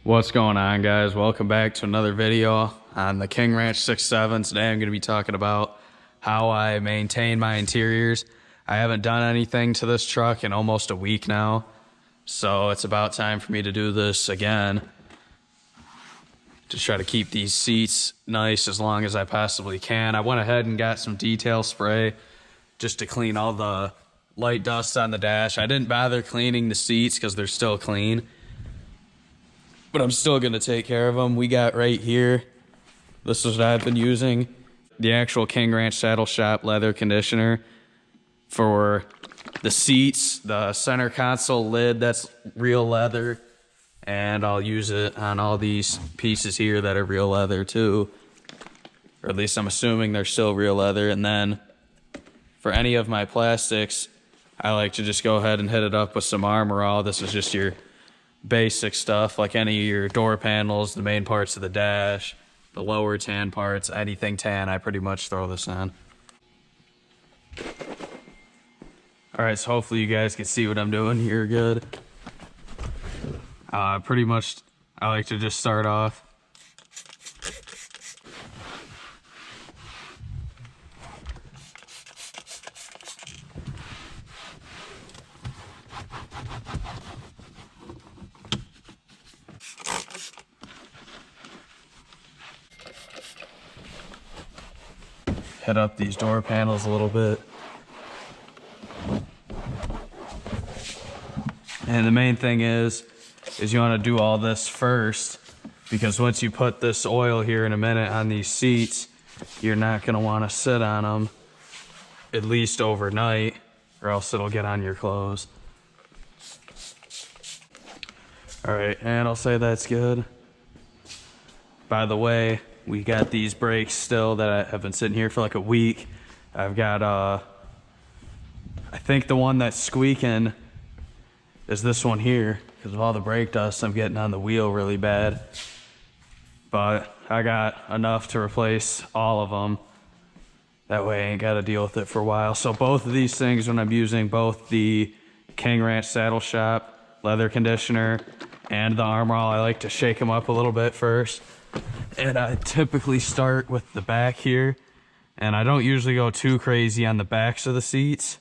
What's going on, guys? Welcome back to another video on the King Ranch 6.7. Today I'm going to be talking about how I maintain my interiors. I haven't done anything to this truck in almost a week now, so it's about time for me to do this again. Just try to keep these seats nice as long as I possibly can. I went ahead and got some detail spray just to clean all the light dust on the dash. I didn't bother cleaning the seats because they're still clean, but I'm still gonna take care of them. We got right here, this is what I've been using, the actual King Ranch Saddle Shop leather conditioner for the seats, the center console lid, that's real leather, and I'll use it on all these pieces here that are real leather too, or at least I'm assuming they're still real leather. And then for any of my plastics, I like to just go ahead and hit it up with some armorall. This is just your basic stuff, like any of your door panels, the main parts of the dash, the lower tan parts, anything tan, I pretty much throw this on. Alright, so hopefully you guys can see what I'm doing here good. Pretty much, I like to just start off hit up these door panels a little bit. And the main thing is you want to do all this first, because once you put this oil here in a minute on these seats, you're not going to want to sit on them at least overnight, or else it'll get on your clothes. Alright, and I'll say that's good. By the way, we got these brakes still that have been sitting here for like a week. I've got, I think the one that's squeaking is this one here, because of all the brake dust I'm getting on the wheel really bad. But I got enough to replace all of them. That way I ain't got to deal with it for a while. So both of these things, when I'm using both the King Ranch Saddle Shop leather conditioner and the armorall, I like to shake them up a little bit first. And I typically start with the back here, and I don't usually go too crazy on the backs of the seats.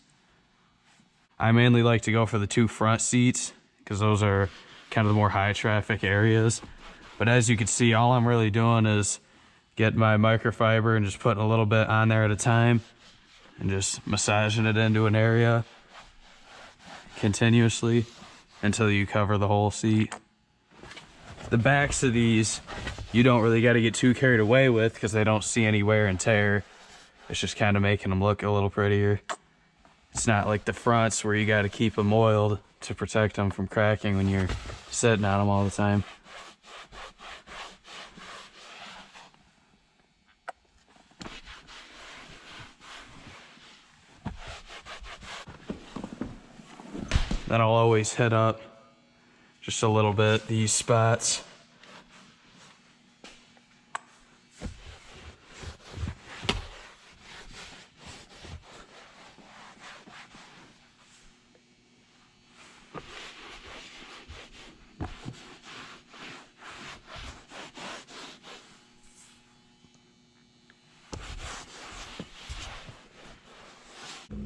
I mainly like to go for the two front seats because those are kind of the more high traffic areas. But as you can see, all I'm really doing is getting my microfiber and just putting a little bit on there at a time and just massaging it into an area continuously until you cover the whole seat. The backs of these, you don't really got to get too carried away with because they don't see any wear and tear. It's just kind of making them look a little prettier. It's not like the fronts where you got to keep them oiled to protect them from cracking when you're sitting on them all the time. Then I'll always hit up just a little bit these spots.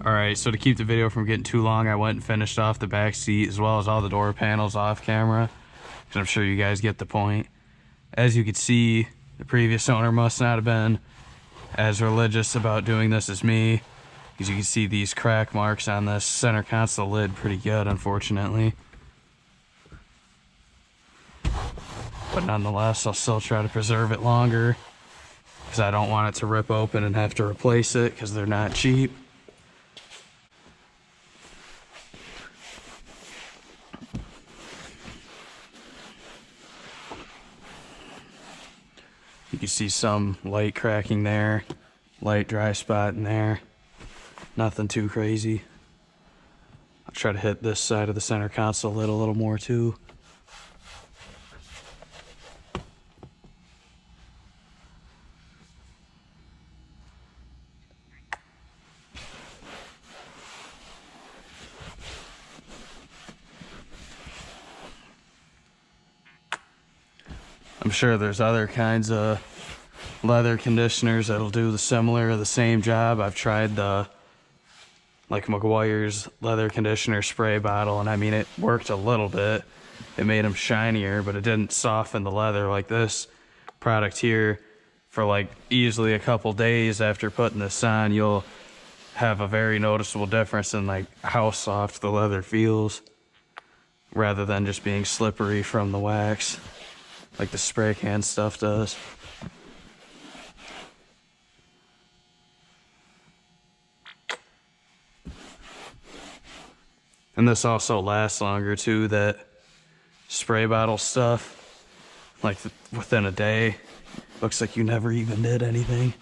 Alright, so to keep the video from getting too long, I went and finished off the back seat as well as all the door panels off camera, because I'm sure you guys get the point. As you can see, the previous owner must not have been as religious about doing this as me, because you can see these crack marks on this center console lid pretty good, unfortunately. But nonetheless, I'll still try to preserve it longer, because I don't want it to rip open and have to replace it, because they're not cheap. You can see some light cracking there, light dry spot in there. Nothing too crazy. I'll try to hit this side of the center console lid a little more too. I'm sure there's other kinds of leather conditioners that'll do the similar or the same job. I've tried the like McGuire's leather conditioner spray bottle, and I mean, it worked a little bit. It made them shinier, but it didn't soften the leather like this product here. For like easily a couple days after putting this on, you'll have a very noticeable difference in like how soft the leather feels, rather than just being slippery from the wax like the spray can stuff does. And this also lasts longer too, that spray bottle stuff. Like within a day, looks like you never even did anything.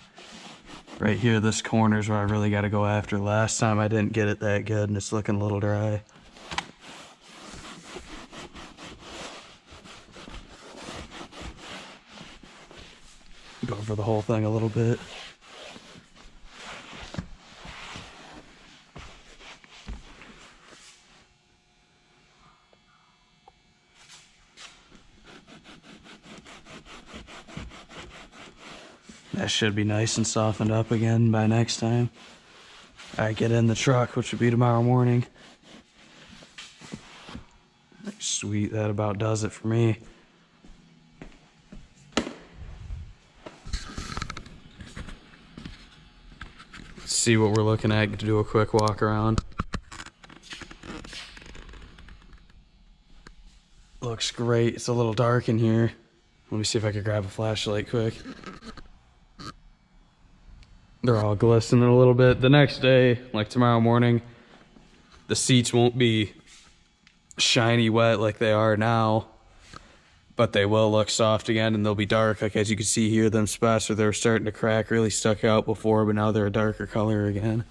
Right here, this corner's where I really got to go after. Last time I didn't get it that good, and it's looking a little dry. Go over the whole thing a little bit. That should be nice and softened up again by next time I get in the truck, which would be tomorrow morning. Sweet, that about does it for me. Let's see what we're looking at to do a quick walk around. Looks great. It's a little dark in here. Let me see if I can grab a flashlight quick. They're all glistening a little bit. The next day, like tomorrow morning, the seats won't be shiny wet like they are now, but they will look soft again, and they'll be dark. Like as you can see here, them spots where they were starting to crack really stuck out before, but now they're a darker color again.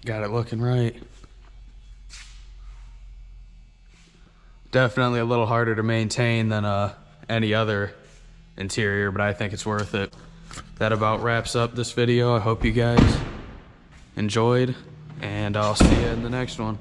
Got it looking right. Definitely a little harder to maintain than any other interior, but I think it's worth it. That about wraps up this video. I hope you guys enjoyed, and I'll see you in the next one.